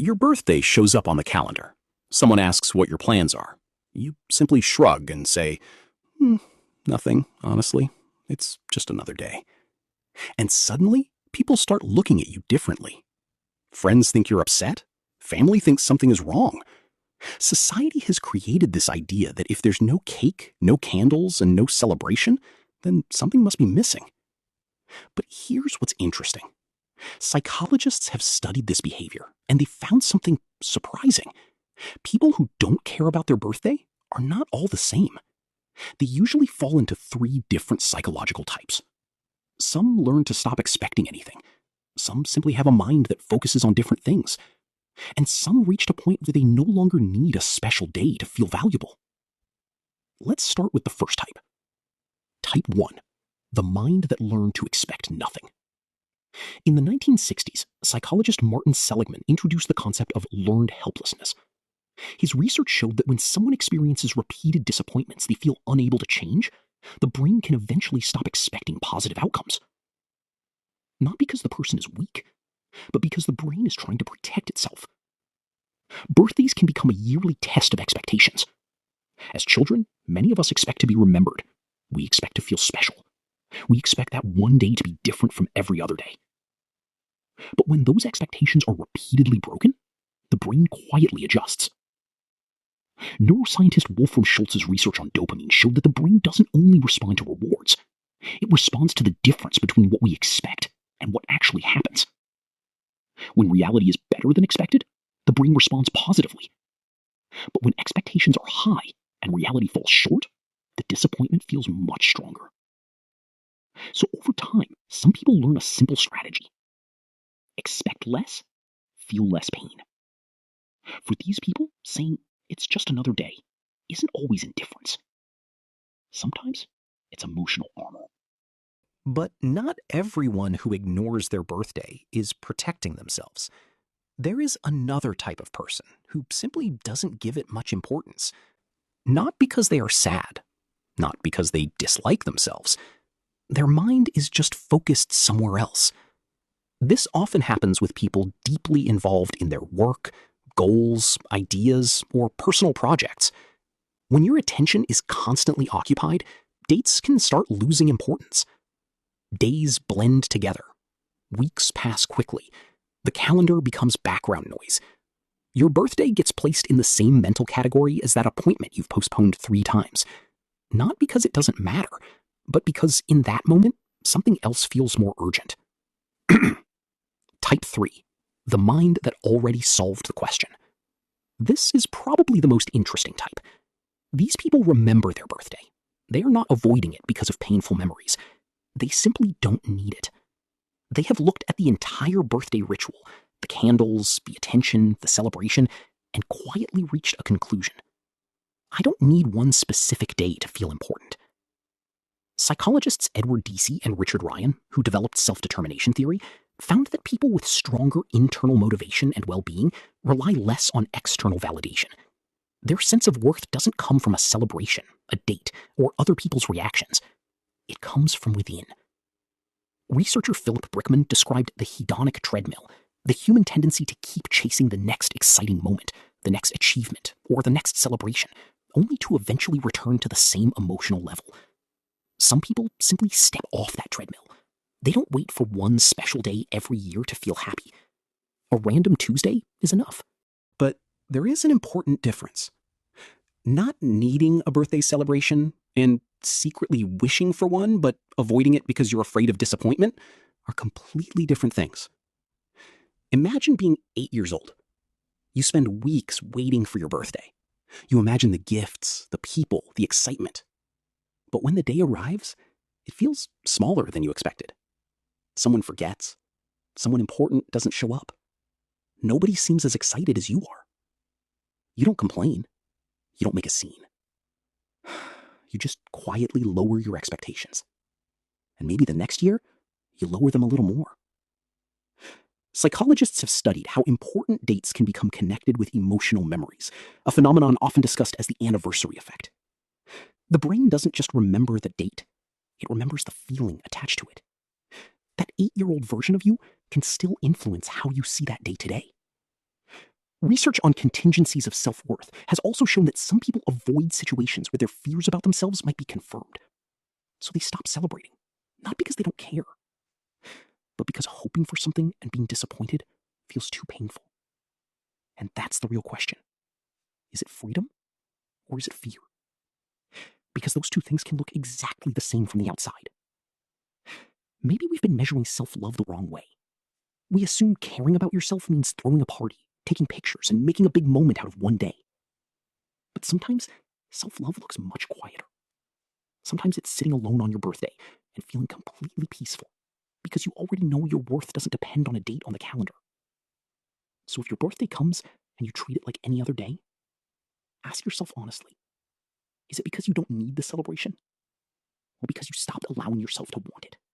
Your birthday shows up on the calendar. Someone asks what your plans are. You simply shrug and say, nothing, honestly. It's just another day. And suddenly, people start looking at you differently. Friends think you're upset. Family thinks something is wrong. Society has created this idea that if there's no cake, no candles, and no celebration, then something must be missing. But here's what's interesting. Psychologists have studied this behavior, and they found something surprising. People who don't care about their birthday are not all the same. They usually fall into 3 different psychological types. Some learn to stop expecting anything. Some simply have a mind that focuses on different things. And some reached a point where they no longer need a special day to feel valuable. Let's start with the first type. Type 1, the mind that learned to expect nothing. In the 1960s, psychologist Martin Seligman introduced the concept of learned helplessness. His research showed that when someone experiences repeated disappointments they feel unable to change, the brain can eventually stop expecting positive outcomes. Not because the person is weak, but because the brain is trying to protect itself. Birthdays can become a yearly test of expectations. As children, many of us expect to be remembered. We expect to feel special. We expect that one day to be different from every other day. But when those expectations are repeatedly broken, the brain quietly adjusts. Neuroscientist Wolfram Schultz's research on dopamine showed that the brain doesn't only respond to rewards. It responds to the difference between what we expect and what actually happens. When reality is better than expected, the brain responds positively. But when expectations are high and reality falls short, the disappointment feels much stronger. So over time, some people learn a simple strategy. Expect less, feel less pain. For these people, saying it's just another day isn't always indifference. Sometimes it's emotional armor. But not everyone who ignores their birthday is protecting themselves. There is another type of person who simply doesn't give it much importance. Not because they are sad, not because they dislike themselves. Their mind is just focused somewhere else. This often happens with people deeply involved in their work, goals, ideas, or personal projects. When your attention is constantly occupied, dates can start losing importance. Days blend together. Weeks pass quickly. The calendar becomes background noise. Your birthday gets placed in the same mental category as that appointment you've postponed 3 times. Not because it doesn't matter, but because in that moment, something else feels more urgent. Type 3, the mind that already solved the question. This is probably the most interesting type. These people remember their birthday. They are not avoiding it because of painful memories. They simply don't need it. They have looked at the entire birthday ritual, the candles, the attention, the celebration, and quietly reached a conclusion. I don't need one specific day to feel important. Psychologists Edward Deci and Richard Ryan, who developed self-determination theory, found that people with stronger internal motivation and well-being rely less on external validation. Their sense of worth doesn't come from a celebration, a date, or other people's reactions. It comes from within. Researcher Philip Brickman described the hedonic treadmill, the human tendency to keep chasing the next exciting moment, the next achievement, or the next celebration, only to eventually return to the same emotional level. Some people simply step off that treadmill. They don't wait for one special day every year to feel happy. A random Tuesday is enough. But there is an important difference. Not needing a birthday celebration and secretly wishing for one but avoiding it because you're afraid of disappointment are completely different things. Imagine being 8 years old. You spend weeks waiting for your birthday. You imagine the gifts, the people, the excitement. But when the day arrives, it feels smaller than you expected. Someone forgets. Someone important doesn't show up. Nobody seems as excited as you are. You don't complain. You don't make a scene. You just quietly lower your expectations. And maybe the next year, you lower them a little more. Psychologists have studied how important dates can become connected with emotional memories, a phenomenon often discussed as the anniversary effect. The brain doesn't just remember the date, it remembers the feeling attached to it. That 8-year-old version of you can still influence how you see that day today. Research on contingencies of self-worth has also shown that some people avoid situations where their fears about themselves might be confirmed. So they stop celebrating, not because they don't care, but because hoping for something and being disappointed feels too painful. And that's the real question. Is it freedom or is it fear? Because those two things can look exactly the same from the outside. Maybe we've been measuring self-love the wrong way. We assume caring about yourself means throwing a party, taking pictures, and making a big moment out of one day. But sometimes self-love looks much quieter. Sometimes it's sitting alone on your birthday and feeling completely peaceful because you already know your worth doesn't depend on a date on the calendar. So if your birthday comes and you treat it like any other day, ask yourself honestly, is it because you don't need the celebration? Or because you stopped allowing yourself to want it?